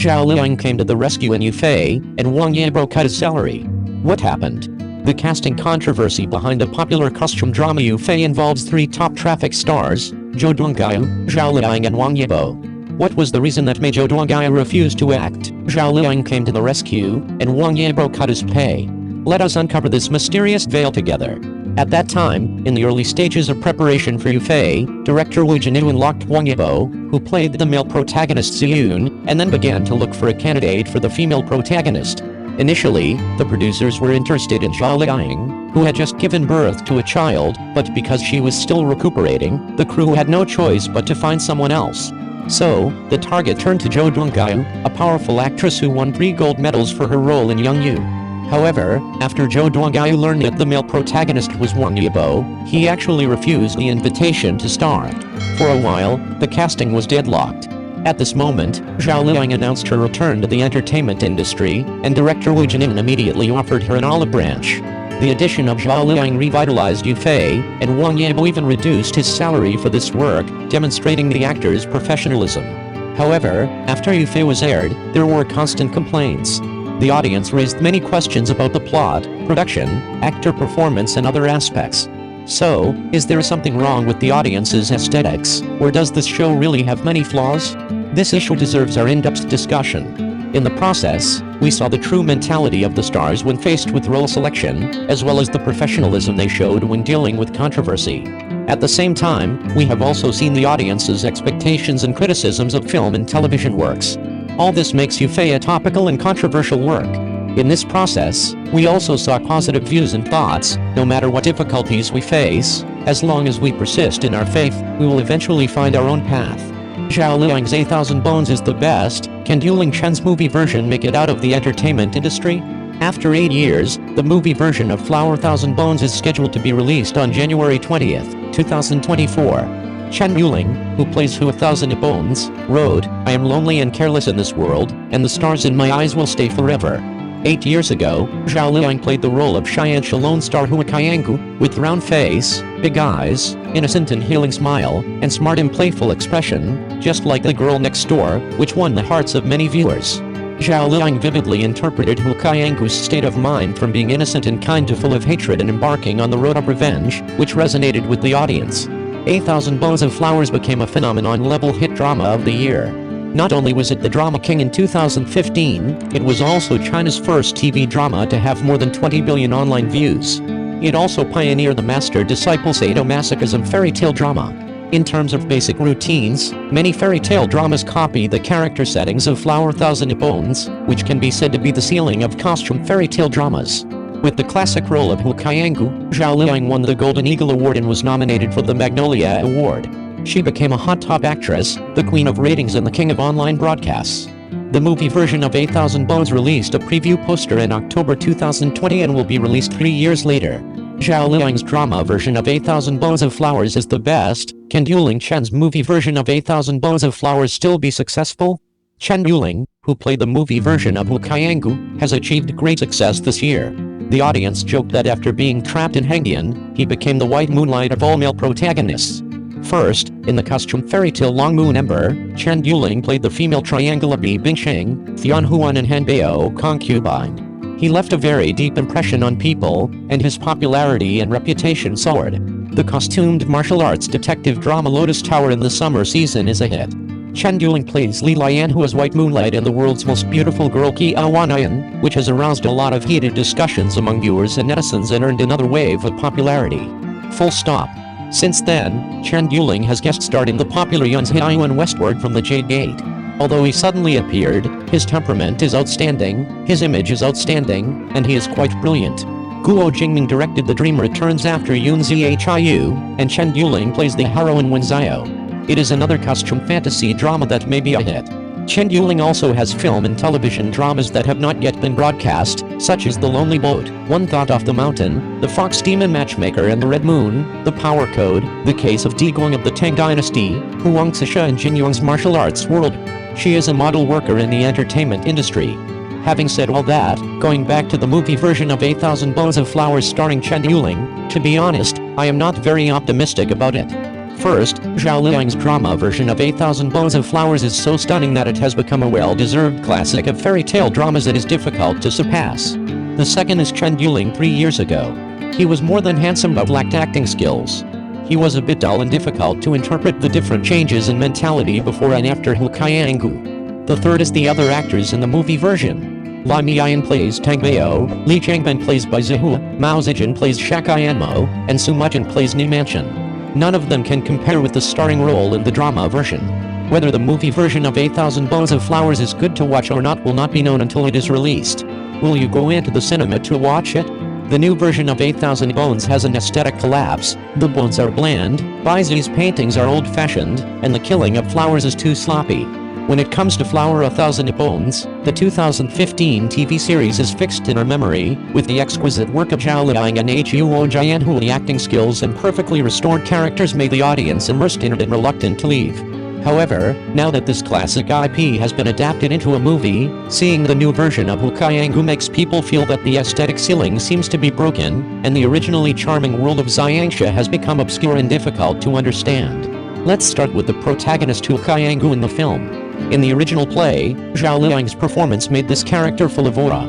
Zhao Liying came to the rescue in Yufei, and Wang Yibo cut his salary. What happened? The casting controversy behind the popular costume drama Yufei involves three top traffic stars, Zhou Duangaya, Zhao Liying and Wang Yibo. What was the reason that made Zhou Duangaya refuse to act? Zhao Liying came to the rescue, and Wang Yibo cut his pay. Let us uncover this mysterious veil together. At that time, in the early stages of preparation for Yufei, director Wu Jianu unlocked Wang Yibo, who played the male protagonist Ziyun, and then began to look for a candidate for the female protagonist. Initially, the producers were interested in Zhao Liying, who had just given birth to a child, but because she was still recuperating, the crew had no choice but to find someone else. So, the target turned to Zhou Duangaya, a powerful actress who won 3 gold medals for her role in Young Yu. However, after Zhou Duangaya learned that the male protagonist was Wang Yibo, he actually refused the invitation to star. For a while, the casting was deadlocked. At this moment, Zhao Liying announced her return to the entertainment industry, and director Wu Jianu immediately offered her an olive branch. The addition of Zhao Liying revitalized Yufei, and Wang Yibo even reduced his salary for this work, demonstrating the actor's professionalism. However, after Yufei was aired, there were constant complaints. The audience raised many questions about the plot, production, actor performance and other aspects. So, is there something wrong with the audience's aesthetics, or does this show really have many flaws? This issue deserves our in-depth discussion. In the process, we saw the true mentality of the stars when faced with role selection, as well as the professionalism they showed when dealing with controversy. At the same time, we have also seen the audience's expectations and criticisms of film and television works. All this makes Yufei a topical and controversial work. In this process, we also saw positive views and thoughts. No matter what difficulties we face, as long as we persist in our faith, we will eventually find our own path. Zhao Liying's 8,000 Bones is the best. Can Yuling Chen's movie version make it out of the entertainment industry? After 8 years, the movie version of Flower Thousand Bones is scheduled to be released on January 20th, 2024. Chen Yuling, who plays Hu 1000 Bones, wrote, "I am lonely and careless in this world, and the stars in my eyes will stay forever." 8 years ago, Zhao Liying played the role of Cheyenne Lone Star Hua Kaiyangu, with round face, big eyes, innocent and healing smile, and smart and playful expression, just like the girl next door, which won the hearts of many viewers. Zhao Liying vividly interpreted Hua Kaiyangu's state of mind from being innocent and kind to full of hatred and embarking on the road of revenge, which resonated with the audience. 8,000 Bones of Flowers became a phenomenon-level hit drama of the year. Not only was it the Drama King in 2015, it was also China's first TV drama to have more than 20 billion online views. It also pioneered the master-disciple sadomasochism fairy tale drama. In terms of basic routines, many fairy tale dramas copy the character settings of Flower Thousand Bones, which can be said to be the ceiling of costume fairy tale dramas. With the classic role of Hu Kaiyangu, Zhao Liying won the Golden Eagle Award and was nominated for the Magnolia Award. She became a hot top actress, the queen of ratings and the king of online broadcasts. The movie version of 8,000 Bones released a preview poster in October 2020 and will be released 3 years later. Zhao Liying's drama version of 8,000 Bones of Flowers is the best. Can Yuling Chen's movie version of 8,000 Bones of Flowers still be successful? Chen Yuling, who played the movie version of Hu Kaiyangu, has achieved great success this year. The audience joked that after being trapped in Hangdian, he became the white moonlight of all male protagonists. First, in the costume fairy tale Long Moon Ember, Chen Yuling played the female triangle of Bi Bingxing, Thian Huan and Han Bao concubine. He left a very deep impression on people, and his popularity and reputation soared. The costumed martial arts detective drama Lotus Tower in the summer season is a hit. Chen Yuling plays Li Lianhua as White Moonlight in the world's most beautiful girl Qi Awanayan, which has aroused a lot of heated discussions among viewers and netizens and earned another wave of popularity. Full stop. Since then, Chen Yuling has guest starred in the popular Yun's hit Iwan Westward from the Jade Gate. Although he suddenly appeared, his temperament is outstanding, his image is outstanding, and he is quite brilliant. Guo Jingming directed The Dream Returns after Yun Zhiu, and Chen Yuling plays the heroine Wen Zhao. It is another costume fantasy drama that may be a hit. Chen Yuling also has film and television dramas that have not yet been broadcast, such as The Lonely Boat, One Thought Off the Mountain, The Fox Demon Matchmaker and The Red Moon, The Power Code, The Case of Diguang of the Tang Dynasty, Huang Zixia and Jin Yuang's martial arts world. She is a model worker in the entertainment industry. Having said all that, going back to the movie version of 8,000 Bones of Flowers starring Chen Yuling, to be honest, I am not very optimistic about it. First, Zhao Liying's drama version of 8,000 Bones of Flowers is so stunning that it has become a well-deserved classic of fairy tale dramas that is difficult to surpass. The second is Chen Duling 3 years ago. He was more than handsome but lacked acting skills. He was a bit dull and difficult to interpret the different changes in mentality before and after Hu Kaiyangu. The third is the other actors in the movie version. Lai Miyan plays Tang Bao, Li Changban plays Bai Zihua, Mao Zijin plays Shakayanmo, and Su Mujin plays Ni Manchen. None of them can compare with the starring role in the drama version. Whether the movie version of 8,000 Bones of Flowers is good to watch or not will not be known until it is released. Will you go into the cinema to watch it? The new version of 8,000 Bones has an aesthetic collapse. The bones are bland, Baizi's paintings are old-fashioned, and the killing of flowers is too sloppy. When it comes to Flower 1,000 Bones, the 2015 TV series is fixed in our memory, with the exquisite work of Zhao Liying and Huo Jianhu. The acting skills and perfectly restored characters made the audience immersed in it and reluctant to leave. However, now that this classic IP has been adapted into a movie, seeing the new version of Hu Kaiyangu makes people feel that the aesthetic ceiling seems to be broken, and the originally charming world of Xiangsha has become obscure and difficult to understand. Let's start with the protagonist Hu Kaiyangu in the film. In the original play, Zhao Liying's performance made this character full of aura.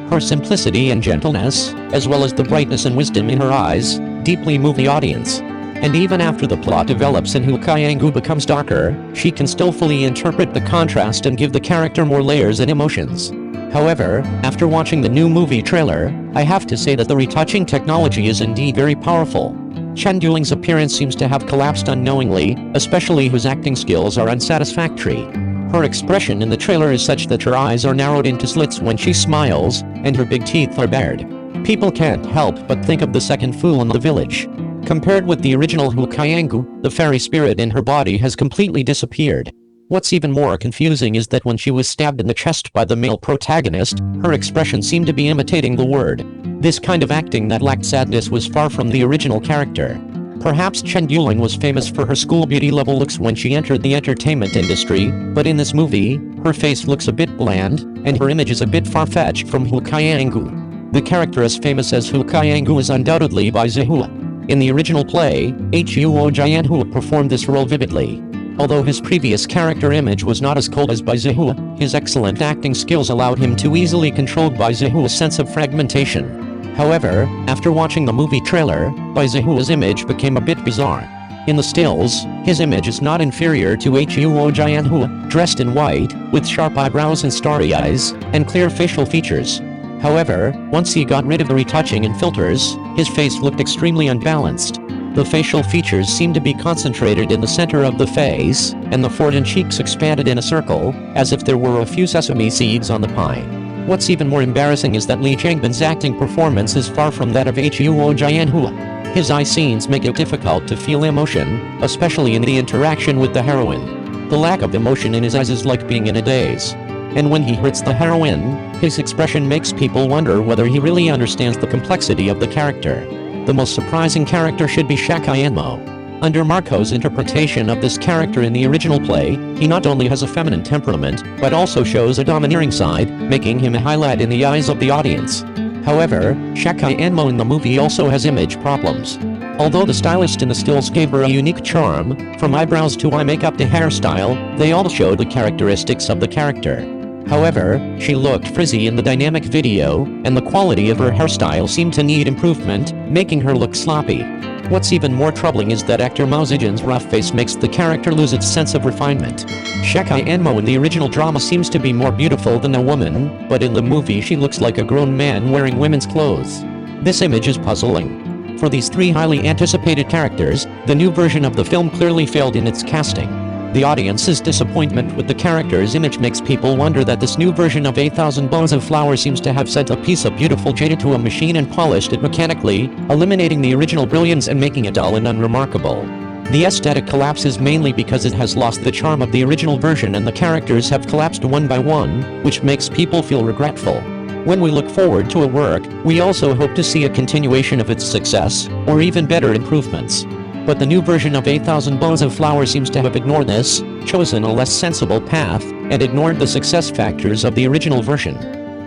Her simplicity and gentleness, as well as the brightness and wisdom in her eyes, deeply move the audience. And even after the plot develops and Hu Kaiyangu becomes darker, she can still fully interpret the contrast and give the character more layers and emotions. However, after watching the new movie trailer, I have to say that the retouching technology is indeed very powerful. Chen Duling's appearance seems to have collapsed unknowingly, especially whose acting skills are unsatisfactory. Her expression in the trailer is such that her eyes are narrowed into slits when she smiles, and her big teeth are bared. People can't help but think of the second fool in the village. Compared with the original Hu Kaiyangu, the fairy spirit in her body has completely disappeared. What's even more confusing is that when she was stabbed in the chest by the male protagonist, her expression seemed to be imitating the word. This kind of acting that lacked sadness was far from the original character. Perhaps Chen Duling was famous for her school beauty level looks when she entered the entertainment industry, but in this movie, her face looks a bit bland, and her image is a bit far-fetched from Hu Kaiyangu. The character as famous as Hu Kaiyangu is undoubtedly Bai Zihua. In the original play, Huo Jianhu performed this role vividly. Although his previous character image was not as cold as Bai Zihua, his excellent acting skills allowed him to easily control Bai Zihua's sense of fragmentation. However, after watching the movie trailer, Bai Zihua's image became a bit bizarre. In the stills, his image is not inferior to Huo Jianhu, dressed in white, with sharp eyebrows and starry eyes, and clear facial features. However, once he got rid of the retouching and filters, his face looked extremely unbalanced. The facial features seemed to be concentrated in the center of the face, and the forehead and cheeks expanded in a circle, as if there were a few sesame seeds on the pie. What's even more embarrassing is that Li Changban's acting performance is far from that of Huo Jianhu. His eye scenes make it difficult to feel emotion, especially in the interaction with the heroine. The lack of emotion in his eyes is like being in a daze. And when he hurts the heroine, his expression makes people wonder whether he really understands the complexity of the character. The most surprising character should be Shakayanmo. Under Marco's interpretation of this character in the original play, he not only has a feminine temperament, but also shows a domineering side, making him a highlight in the eyes of the audience. However, Shakayanmo in the movie also has image problems. Although the stylist in the stills gave her a unique charm, from eyebrows to eye makeup to hairstyle, they all showed the characteristics of the character. However, she looked frizzy in the dynamic video, and the quality of her hairstyle seemed to need improvement, making her look sloppy. What's even more troubling is that actor Mao Zijin's rough face makes the character lose its sense of refinement. Shakayanmo in the original drama seems to be more beautiful than a woman, but in the movie she looks like a grown man wearing women's clothes. This image is puzzling. For these three highly anticipated characters, the new version of the film clearly failed in its casting. The audience's disappointment with the character's image makes people wonder that this new version of 8,000 Bones of Flowers seems to have sent a piece of beautiful jade to a machine and polished it mechanically, eliminating the original brilliance and making it dull and unremarkable. The aesthetic collapse is mainly because it has lost the charm of the original version and the characters have collapsed one by one, which makes people feel regretful. When we look forward to a work, we also hope to see a continuation of its success, or even better improvements. But the new version of 8,000 Bones of Flowers seems to have ignored this, chosen a less sensible path, and ignored the success factors of the original version.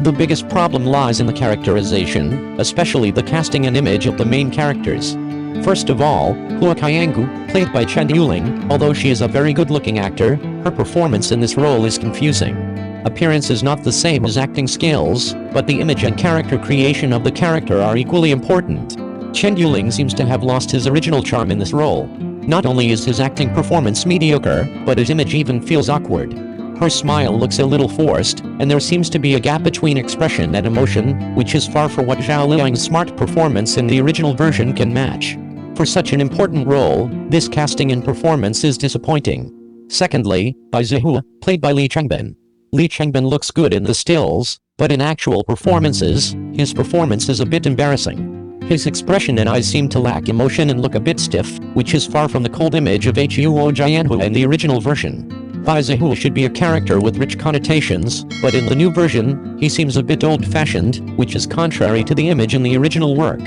The biggest problem lies in the characterization, especially the casting and image of the main characters. First of all, Hua Kaiyangu, played by Chen Yuling, although she is a very good-looking actor, her performance in this role is confusing. Appearance is not the same as acting skills, but the image and character creation of the character are equally important. Chen Yuling seems to have lost his original charm in this role. Not only is his acting performance mediocre, but his image even feels awkward. Her smile looks a little forced, and there seems to be a gap between expression and emotion, which is far from what Zhao Liying's smart performance in the original version can match. For such an important role, this casting and performance is disappointing. Secondly, Bai Zihua, played by Li Changbin. Li Changbin looks good in the stills, but in actual performances, his performance is a bit embarrassing. His expression and eyes seem to lack emotion and look a bit stiff, which is far from the cold image of Huo Jianhua in the original version. Bai Zihua should be a character with rich connotations, but in the new version, he seems a bit old-fashioned, which is contrary to the image in the original work.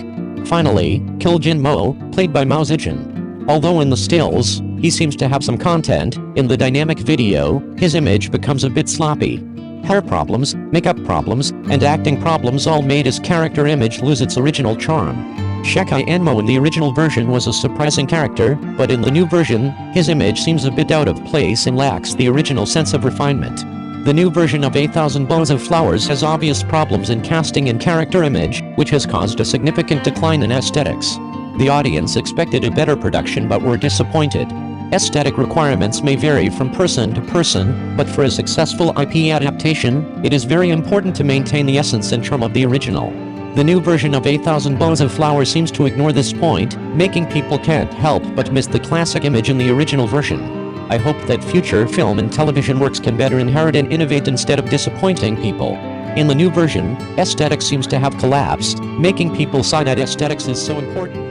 Finally, Kill Jin Mo, played by Mao Zijin. Although in the stills, he seems to have some content, in the dynamic video, his image becomes a bit sloppy. Hair problems, makeup problems, and acting problems all made his character image lose its original charm. Shekai Enmo in the original version was a surprising character, but in the new version, his image seems a bit out of place and lacks the original sense of refinement. The new version of 8,000 Bows of Flowers has obvious problems in casting and character image, which has caused a significant decline in aesthetics. The audience expected a better production but were disappointed. Aesthetic requirements may vary from person to person, but for a successful IP adaptation, it is very important to maintain the essence and charm of the original. The new version of 8,000 Bows of Flowers seems to ignore this point, making people can't help but miss the classic image in the original version. I hope that future film and television works can better inherit and innovate instead of disappointing people. In the new version, aesthetics seems to have collapsed, making people sigh that aesthetics is so important.